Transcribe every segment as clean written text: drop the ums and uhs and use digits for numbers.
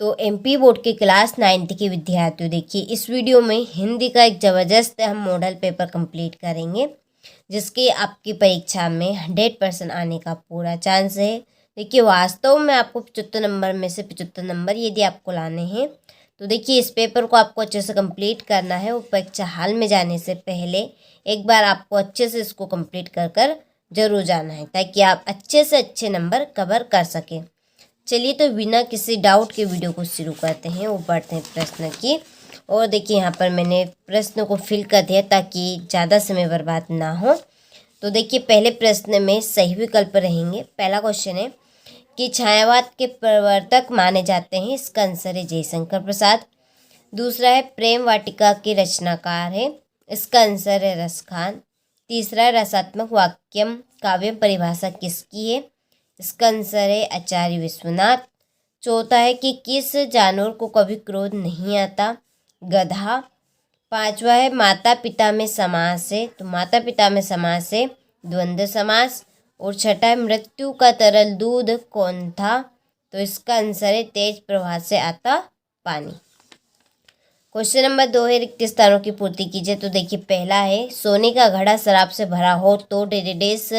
तो MP board के class 9th के विद्यार्थियों, देखिए इस वीडियो में हिंदी का एक ज़बरदस्त हम मॉडल पेपर कंप्लीट करेंगे जिसके आपकी परीक्षा में 100% आने का पूरा चांस है। देखिए वास्तव में आपको 75 नंबर में से 75 नंबर यदि आपको लाने हैं तो देखिए इस पेपर को आपको अच्छे से कंप्लीट करना है। वो परीक्षा हाल में जाने से पहले एक बार आपको अच्छे से इसको कंप्लीट कर कर जरूर जाना है ताकि आप अच्छे से अच्छे नंबर कवर कर सकें। चलिए तो बिना किसी डाउट के वीडियो को शुरू करते हैं। वो बढ़ते हैं प्रश्न की। और देखिए यहाँ पर मैंने प्रश्न को फिल कर दिया ताकि ज़्यादा समय बर्बाद ना हो। तो देखिए पहले प्रश्न में सही विकल्प रहेंगे। पहला क्वेश्चन है कि छायावाद के प्रवर्तक माने जाते हैं, इसका आंसर है जयशंकर प्रसाद। दूसरा है प्रेम वाटिका के रचनाकार है, इसका आंसर है रस खान। तीसरा है रसात्मक वाक्यम काव्यम परिभाषा किसकी है, इसका आंसर है आचार्य विश्वनाथ। चौथा है कि किस जानवर को कभी क्रोध नहीं आता, गधा। पांचवा है माता पिता में समास है, तो माता पिता में समास है द्वंद्व समास। और छठा है मृत्यु का तरल दूध कौन था, तो इसका आंसर है तेज प्रवाह से आता पानी। क्वेश्चन नंबर 2 है रिक्त स्थानों की पूर्ति कीजिए। तो देखिए पहला है सोने का घड़ा शराब से भरा हो तो डेडेडेस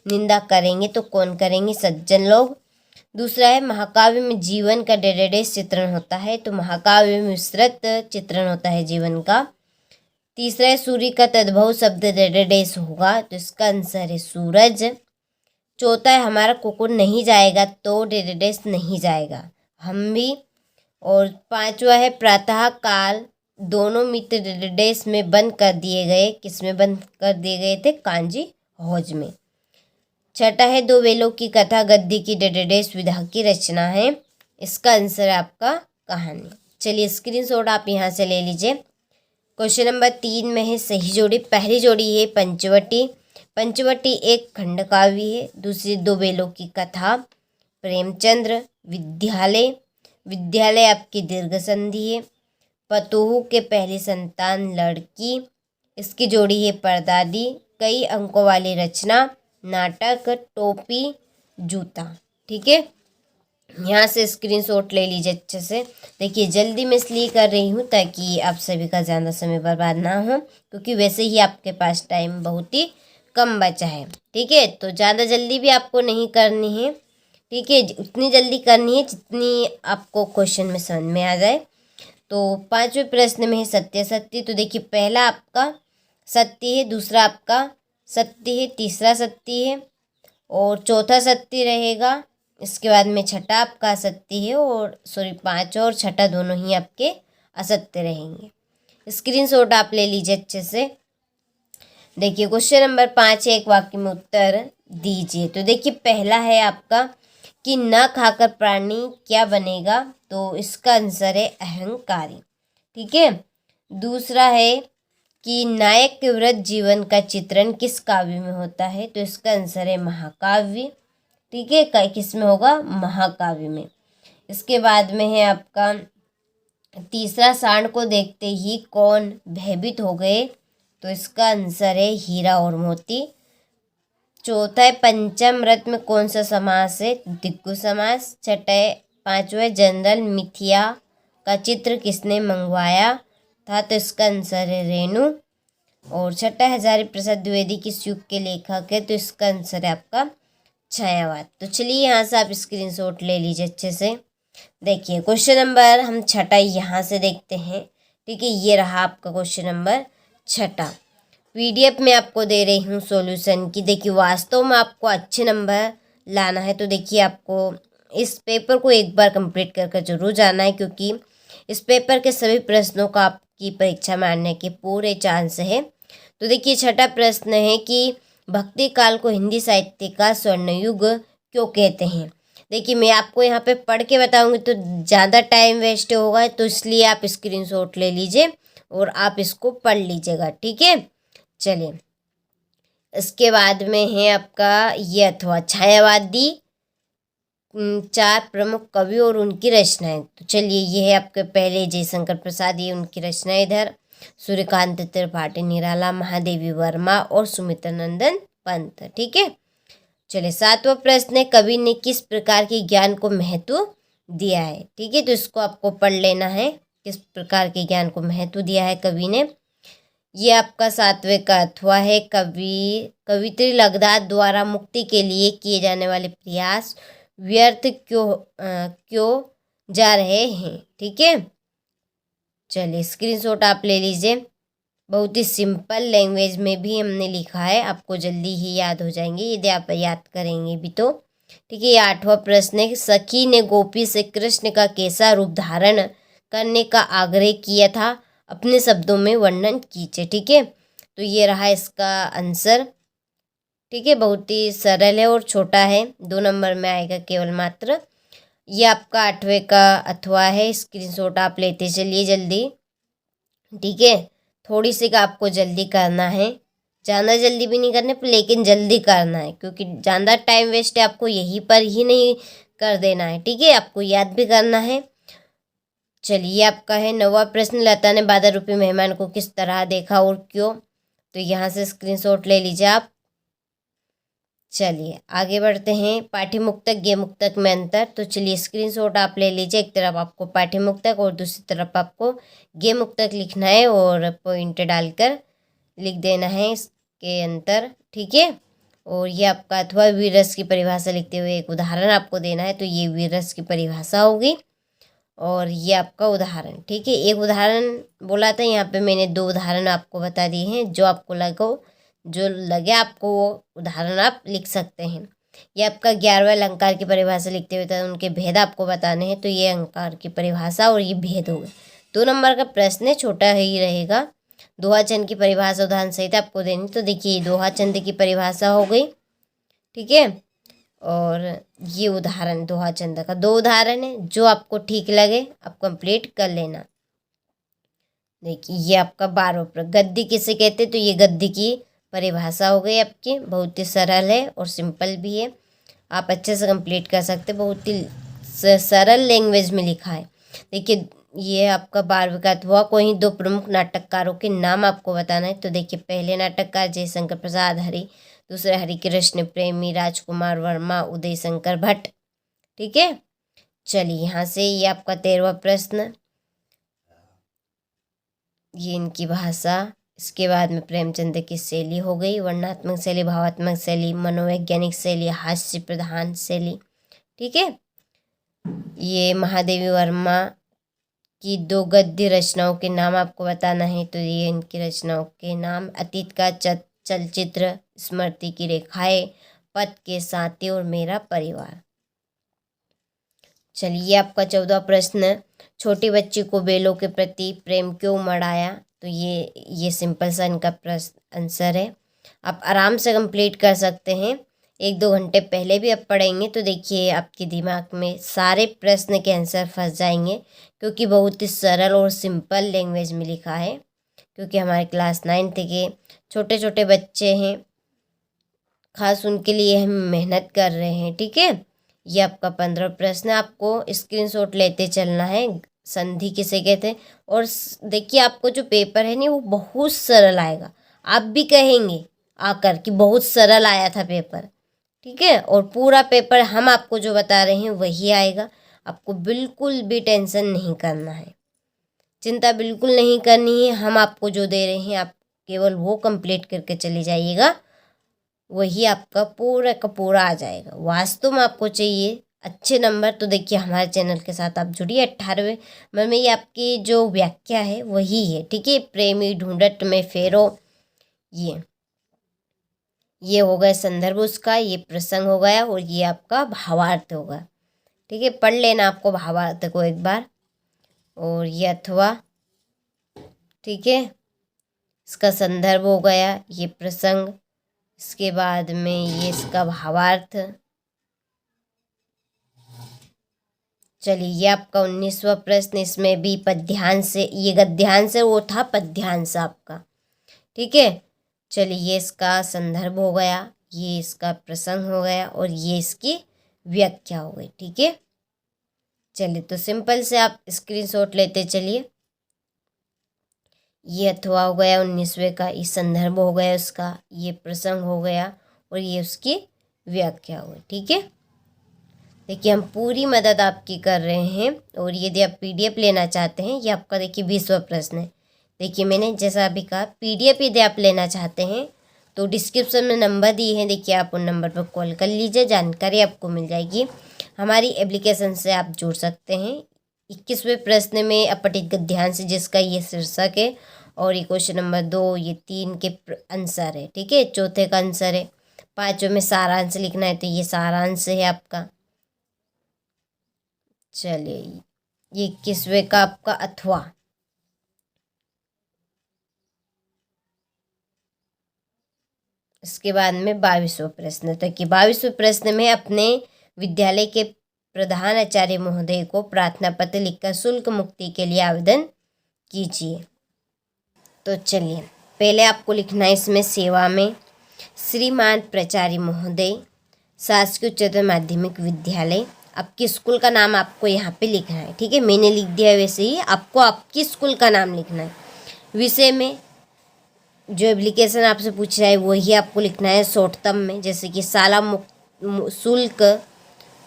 निंदा करेंगे, तो कौन करेंगे, सज्जन लोग। दूसरा है महाकाव्य में जीवन का डेडेडेस चित्रण होता है, तो महाकाव्य में विस्तृत चित्रण होता है जीवन का। तीसरा है सूर्य का तद्भव शब्द डेडेडेस होगा, तो इसका आंसर है सूरज। चौथा है हमारा कुकुर नहीं जाएगा तो डेडेडेस नहीं जाएगा, हम भी। और पांचवा है प्रातः काल दोनों मित्र डेडेडेस में बंद कर दिए गए, किस में बंद कर दिए गए थे, कांजी हौज में। छठा है दो वेलों की कथा गद्य की डेडेडेस विधा की रचना है, इसका आंसर है आपका कहानी। चलिए स्क्रीनशॉट आप यहाँ से ले लीजिए। क्वेश्चन नंबर 3 में है सही जोड़ी। पहली जोड़ी है पंचवटी। पंचवटी एक खंडकाव्य है। दूसरी दो बेलों की कथा प्रेमचंद्र। विद्यालय, विद्यालय आपकी दीर्घ संधि है। पतोहू के पहली संतान लड़की, इसकी जोड़ी है परदादी। कई अंकों वाली रचना नाटक टोपी जूता। ठीक है, यहाँ से स्क्रीनशॉट ले लीजिए अच्छे से। देखिए जल्दी मैं इसलिए कर रही हूँ ताकि आप सभी का ज़्यादा समय बर्बाद ना हो, क्योंकि वैसे ही आपके पास टाइम बहुत ही कम बचा है। ठीक है, तो ज़्यादा जल्दी भी आपको नहीं करनी है। ठीक है, उतनी जल्दी करनी है जितनी आपको क्वेश्चन में समझ में आ जाए। तो 5वें प्रश्न में है सत्य सत्य। तो देखिए पहला आपका सत्य है, दूसरा आपका सत्य है, तीसरा सत्य है और चौथा सत्य रहेगा। इसके बाद में छठा आपका असत्य है और 5 और छठा दोनों ही आपके असत्य रहेंगे। स्क्रीनशॉट आप ले लीजिए अच्छे से। देखिए क्वेश्चन नंबर 5 है एक वाक्य में उत्तर दीजिए। तो देखिए पहला है आपका कि न खाकर प्राणी क्या बनेगा, तो इसका आंसर है अहंकारी। ठीक है, दूसरा है कि नायक के व्रत जीवन का चित्रण किस काव्य में होता है, तो इसका आंसर है महाकाव्य। ठीक है, किस में होगा, महाकाव्य में। इसके बाद में है आपका तीसरा सांड को देखते ही कौन भयभीत हो गए, तो इसका आंसर है हीरा और मोती। चौथा है पंचम रत्न में कौन सा समास है, दिग्गु समास। छठा है 5वां जनरल मिथिया का चित्र किसने मंगवाया था, तो इसका आंसर है रेणु। और छठा हजारी प्रसाद द्विवेदी किस युग के लेखक है, तो इसका आंसर है आपका छायावाद। तो चलिए यहाँ से आप स्क्रीनशॉट ले लीजिए अच्छे से। देखिए क्वेश्चन नंबर हम छठा यहाँ से देखते हैं। ठीक है, ये रहा आपका क्वेश्चन नंबर छठा। पीडीएफ में आपको दे रही हूँ सॉल्यूशन की। देखिए वास्तव में आपको अच्छे नंबर लाना है तो देखिए आपको इस पेपर को एक बार कंप्लीट कर जरूर जाना है, क्योंकि इस पेपर के सभी प्रश्नों का आपकी परीक्षा में आने के पूरे चांस है। तो देखिए छठा प्रश्न है कि भक्ति काल को हिंदी साहित्य का स्वर्ण युग क्यों कहते हैं। देखिए मैं आपको यहाँ पे पढ़ के बताऊंगी तो ज़्यादा टाइम वेस्ट होगा, तो इसलिए आप स्क्रीनशॉट ले लीजिए और आप इसको पढ़ लीजिएगा। ठीक है, चलिए इसके बाद में है आपका ये अथवा छायावादी 4 प्रमुख कवि और उनकी रचनाएं। तो चलिए ये है आपके पहले जयशंकर प्रसाद, ये उनकी रचनाएं। इधर सूर्यकांत त्रिपाठी निराला, महादेवी वर्मा और सुमित्रा नंदन पंत। ठीक है, चलिए 7वां प्रश्न है कवि ने किस प्रकार के ज्ञान को महत्व दिया है। ठीक है, तो इसको आपको पढ़ लेना है, किस प्रकार के ज्ञान को महत्व दिया है कवि ने। ये आपका 7वें का अथवा है। कवित्री लगदा द्वारा मुक्ति के लिए किए जाने वाले प्रयास व्यर्थ क्यों जा रहे हैं। ठीक है, चलिए स्क्रीनशॉट आप ले लीजिए। बहुत ही सिंपल लैंग्वेज में भी हमने लिखा है, आपको जल्दी ही याद हो जाएंगे यदि आप याद करेंगे भी तो। ठीक है, ये 8वां प्रश्न है। सखी ने गोपी से कृष्ण का कैसा रूप धारण करने का आग्रह किया था, अपने शब्दों में वर्णन कीजिए। ठीक है, तो ये रहा इसका आंसर। ठीक है, बहुत ही सरल है और छोटा है, 2 नंबर में आएगा केवल मात्र। ये आपका 8वें का अथवा है। स्क्रीनशॉट आप लेते चलिए जल्दी। ठीक है, थोड़ी सी का आपको जल्दी करना है, ज़्यादा जल्दी भी नहीं करने पर, लेकिन जल्दी करना है क्योंकि ज़्यादा टाइम वेस्ट है, आपको यहीं पर ही नहीं कर देना है। ठीक है, आपको याद भी करना है। चलिए आपका है 9वां प्रश्न। लता ने बादल रूपी मेहमान को किस तरह देखा और क्यों। तो यहाँ से स्क्रीनशॉट ले लीजिए आप। चलिए आगे बढ़ते हैं। पाठ्य मुक्तक गेय मुक्तक में अंतर। तो चलिए स्क्रीनशॉट आप ले लीजिए। एक तरफ आपको पाठ्य मुक्तक और दूसरी तरफ आपको गेय मुक्तक लिखना है और पॉइंट डालकर लिख देना है इसके अंतर। ठीक है, और ये आपका अथवा वीररस की परिभाषा लिखते हुए एक उदाहरण आपको देना है। तो ये वीररस की परिभाषा होगी और ये आपका उदाहरण। ठीक है, एक उदाहरण बोला था, यहाँ पे मैंने 2 उदाहरण आपको बता दिए हैं। जो लगे आपको वो उदाहरण आप लिख सकते हैं। ये आपका 11वां अलंकार की परिभाषा लिखते हुए था, उनके भेद आपको बताने हैं। तो ये अलंकार की परिभाषा और ये भेद हो गए। 2 नंबर का प्रश्न है, छोटा ही रहेगा। दोहा छंद की परिभाषा उदाहरण सहित आपको देनी। तो देखिए दोहा छंद की परिभाषा हो गई। ठीक है, और ये उदाहरण दोहा छंद का 2 उदाहरण है, जो आपको ठीक लगे आप कंप्लीट कर लेना। देखिए ये आपका 12वां गद्य किसे कहते, तो ये गद्य की परिभाषा हो गई आपकी। बहुत ही सरल है और सिंपल भी है, आप अच्छे से कंप्लीट कर सकते, बहुत ही सरल लैंग्वेज में लिखा है। देखिए ये आपका 12वें का अथवा। कोई 2 प्रमुख नाटककारों के नाम आपको बताना है। तो देखिए पहले नाटककार जयशंकर प्रसाद हरि, दूसरे हरिकृष्ण प्रेमी, राजकुमार वर्मा, उदय शंकर भट्ट। ठीक है, चलिए यहाँ से ये आपका 13वां प्रश्न, ये इनकी भाषा। इसके बाद में प्रेमचंद की शैली हो गई, वर्णनात्मक शैली, भावात्मक शैली, मनोवैज्ञानिक शैली, हास्य प्रधान शैली। ठीक है, ये महादेवी वर्मा की 2 गद्य रचनाओं के नाम आपको बताना है। तो ये इनकी रचनाओं के नाम, अतीत का चलचित्र, स्मृति की रेखाएं, पथ के साथी और मेरा परिवार। चलिए आपका 14वां प्रश्न। छोटी बच्ची को बेलों के प्रति प्रेम क्यों उमड़ आया। तो ये सिंपल सा इनका प्रश्न आंसर है, आप आराम से कंप्लीट कर सकते हैं। 1-2 घंटे पहले भी आप पढ़ेंगे तो देखिए आपके दिमाग में सारे प्रश्न के आंसर फंस जाएंगे, क्योंकि बहुत ही सरल और सिंपल लैंग्वेज में लिखा है। क्योंकि हमारे क्लास 9 के छोटे छोटे बच्चे हैं, खास उनके लिए हम मेहनत कर रहे हैं। ठीक है, ये आपका 15वां प्रश्न है, आपको स्क्रीनशॉट लेते चलना है। संधि किसे कहते हैं। और देखिए आपको जो पेपर है नहीं वो बहुत सरल आएगा, आप भी कहेंगे आकर कि बहुत सरल आया था पेपर। ठीक है, और पूरा पेपर हम आपको जो बता रहे हैं वही आएगा, आपको बिल्कुल भी टेंशन नहीं करना है, चिंता बिल्कुल नहीं करनी है। हम आपको जो दे रहे हैं आप केवल वो कंप्लीट करके चले जाइएगा, वही आपका पूरा का पूरा आ जाएगा। वास्तव में आपको चाहिए अच्छे नंबर, तो देखिए हमारे चैनल के साथ आप जुड़िए। 18वें नंबर में ये आपकी जो व्याख्या है वही है। ठीक है, प्रेमी ढूंढट में फेरो, ये हो गया संदर्भ उसका, ये प्रसंग हो गया और ये आपका भावार्थ होगा। ठीक है, पढ़ लेना आपको भावार्थ को एक बार, और ये अथवा। ठीक है, इसका संदर्भ हो गया, ये प्रसंग, इसके बाद में ये इसका भावार्थ। चलिए ये आपका 19वां प्रश्न, इसमें भी पद्यांश से, ये गद्यांश है, वो था पद्यांश आपका। ठीक है, चलिए ये इसका संदर्भ हो गया, ये इसका प्रसंग हो गया और ये इसकी व्याख्या हो गई। ठीक है, चलिए तो सिंपल से आप स्क्रीनशॉट लेते चलिए। ये अथवा हो गया 19वें का, ये संदर्भ हो गया उसका, ये प्रसंग हो गया और ये उसकी व्याख्या हो गई। ठीक है, देखिए हम पूरी मदद आपकी कर रहे हैं। और यदि आप पीडीएफ लेना चाहते हैं, ये आपका देखिए 20वां प्रश्न है। देखिए मैंने जैसा अभी कहा, पीडीएफ यदि आप लेना चाहते हैं तो डिस्क्रिप्शन में नंबर दिए हैं, देखिए आप उन नंबर पर कॉल कर लीजिए, जानकारी आपको मिल जाएगी। हमारी एप्लीकेशन से आप जुड़ सकते हैं। 21वें प्रश्न में अपठित गद्यांश जिसका ये शीर्षक है, और ये क्वेश्चन नंबर 2, ये 3 के आंसर है। ठीक है, चौथे का आंसर है। 5वें में सारांश लिखना है, तो ये सारांश है आपका। चलिए ये 21वें का आपका अथवा। इसके बाद में 22वां प्रश्न। तो कि 22वें प्रश्न में अपने विद्यालय के प्रधान आचार्य महोदय को प्रार्थना पत्र लिखकर शुल्क मुक्ति के लिए आवेदन कीजिए। तो चलिए पहले आपको लिखना है इसमें सेवा में, श्रीमान प्राचार्य महोदय, शासकीय उच्चतर माध्यमिक विद्यालय। आपके स्कूल का नाम आपको यहाँ पे लिखना है। ठीक है, मैंने लिख दिया है, वैसे ही आपको आपकी स्कूल का नाम लिखना है। विषय में जो एप्लीकेशन आपसे पूछ रहा है वही आपको लिखना है शॉर्टतम में, जैसे कि शाला शुल्क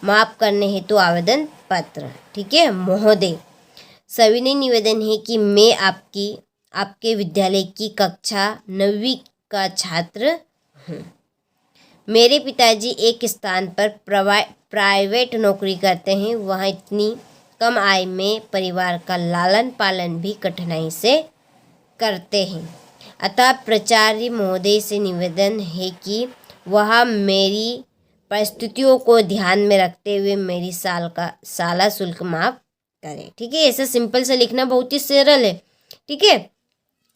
माफ करने हेतु आवेदन पत्र। ठीक है, महोदय सविनय निवेदन है कि मैं आपके विद्यालय की कक्षा 9वीं का छात्र हूँ। मेरे पिताजी एक स्थान पर प्राइवेट नौकरी करते हैं, वहाँ इतनी कम आय में परिवार का लालन पालन भी कठिनाई से करते हैं। अतः प्राचार्य महोदय से निवेदन है कि वह मेरी परिस्थितियों को ध्यान में रखते हुए मेरी साला शुल्क माफ करें। ठीक है, ऐसा सिंपल से लिखना बहुत ही सरल है। ठीक है,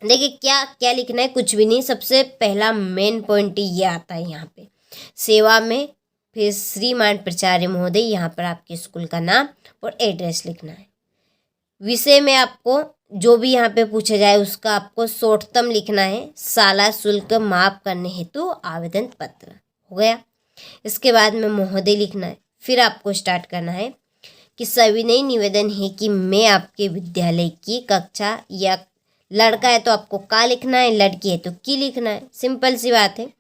देखिए क्या क्या लिखना है, कुछ भी नहीं। सबसे पहला मेन पॉइंट ये आता है यहाँ पे सेवा में, फिर श्रीमान प्राचार्य महोदय, यहाँ पर आपके स्कूल का नाम और एड्रेस लिखना है। विषय में आपको जो भी यहाँ पे पूछा जाए उसका आपको शॉर्टतम लिखना है, शाला शुल्क माफ करने हेतु आवेदन पत्र। हो गया। इसके बाद में महोदय लिखना है। फिर आपको स्टार्ट करना है कि सविनय निवेदन है कि मैं आपके विद्यालय की कक्षा, या लड़का है तो आपको का लिखना है, लड़की है तो की लिखना है, सिंपल सी बात है।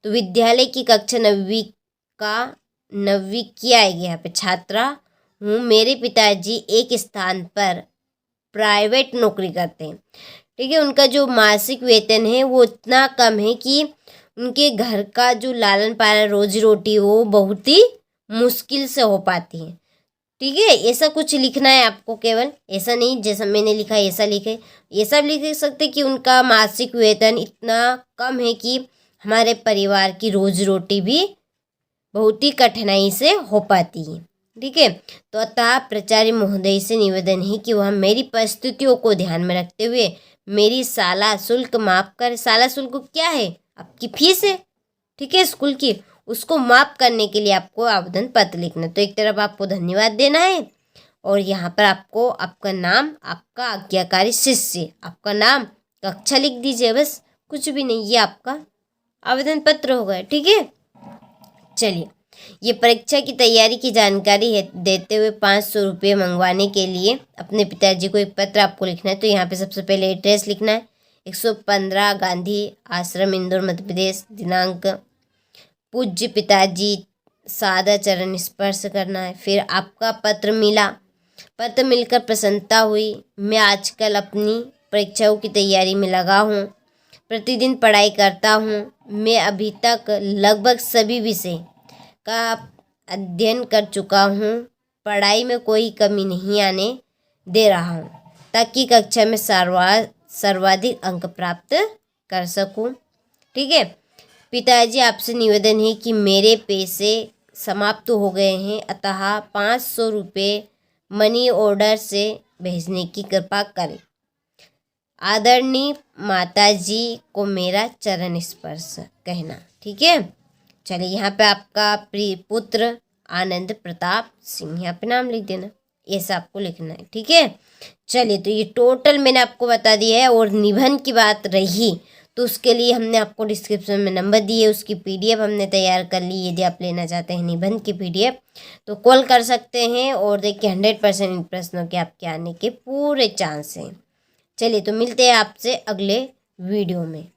तो विद्यालय की कक्षा 9वीं की आएगी यहाँ पे, छात्रा हूँ। मेरे पिताजी एक स्थान पर प्राइवेट नौकरी करते हैं। ठीक है, उनका जो मासिक वेतन है वो इतना कम है कि उनके घर का जो लालन पालन, रोजी रोटी वो बहुत ही मुश्किल से हो पाती है। ठीक है, ऐसा कुछ लिखना है आपको, केवल ऐसा नहीं जैसा मैंने लिखा है ऐसा लिखे। ये सब लिख सकते कि उनका मासिक वेतन इतना कम है कि हमारे परिवार की रोजी रोटी भी बहुत ही कठिनाई से हो पाती है। ठीक है, तो अतः प्राचार्य महोदय से निवेदन है कि वह मेरी परिस्थितियों को ध्यान में रखते हुए मेरी शाला शुल्क माफ कर। शाला शुल्क क्या है, आपकी फीस है। ठीक है, स्कूल की, उसको माफ करने के लिए आपको आवेदन पत्र लिखना। तो एक तरफ आपको धन्यवाद देना है और यहाँ पर आपको आपका नाम, आपका आज्ञाकारी शिष्य, आपका नाम, कक्षा लिख दीजिए, बस कुछ भी नहीं। ये आपका आवेदन पत्र होगा। ठीक है, चलिए ये परीक्षा की तैयारी की जानकारी है देते हुए 500 रुपये मंगवाने के लिए अपने पिताजी को एक पत्र आपको लिखना है। तो यहाँ पे सबसे पहले एड्रेस लिखना है, 115 गांधी आश्रम, इंदौर, मध्य प्रदेश। दिनांक पूज्य पिताजी, सादा चरण स्पर्श करना है। फिर आपका पत्र मिला, पत्र मिलकर प्रसन्नता हुई। मैं आजकल अपनी परीक्षाओं की तैयारी में लगा हूँ, प्रतिदिन पढ़ाई करता हूँ। मैं अभी तक लगभग सभी विषय का अध्ययन कर चुका हूँ, पढ़ाई में कोई कमी नहीं आने दे रहा हूँ ताकि कक्षा में सर्वाधिक अंक प्राप्त कर सकूँ। ठीक है, पिताजी आपसे निवेदन है कि मेरे पैसे समाप्त हो गए हैं, अतः 500 रुपये मनी ऑर्डर से भेजने की कृपा करें। आदरणीय माताजी को मेरा चरण स्पर्श कहना। ठीक है, चलिए यहाँ पे आपका प्रिय पुत्र आनंद प्रताप सिंह, यहाँ पे नाम लिख देना, ऐसा आपको लिखना है। ठीक है, चलिए तो ये टोटल मैंने आपको बता दिया है। और निबंध की बात रही तो उसके लिए हमने आपको डिस्क्रिप्शन में नंबर दिए, उसकी पीडीएफ हमने तैयार कर ली। यदि आप लेना चाहते हैं निबंध की पीडीएफ तो कॉल कर सकते हैं। और देखिए 100% इन प्रश्नों के आपके आने के पूरे चांस हैं। चलिए तो मिलते हैं आपसे अगले वीडियो में।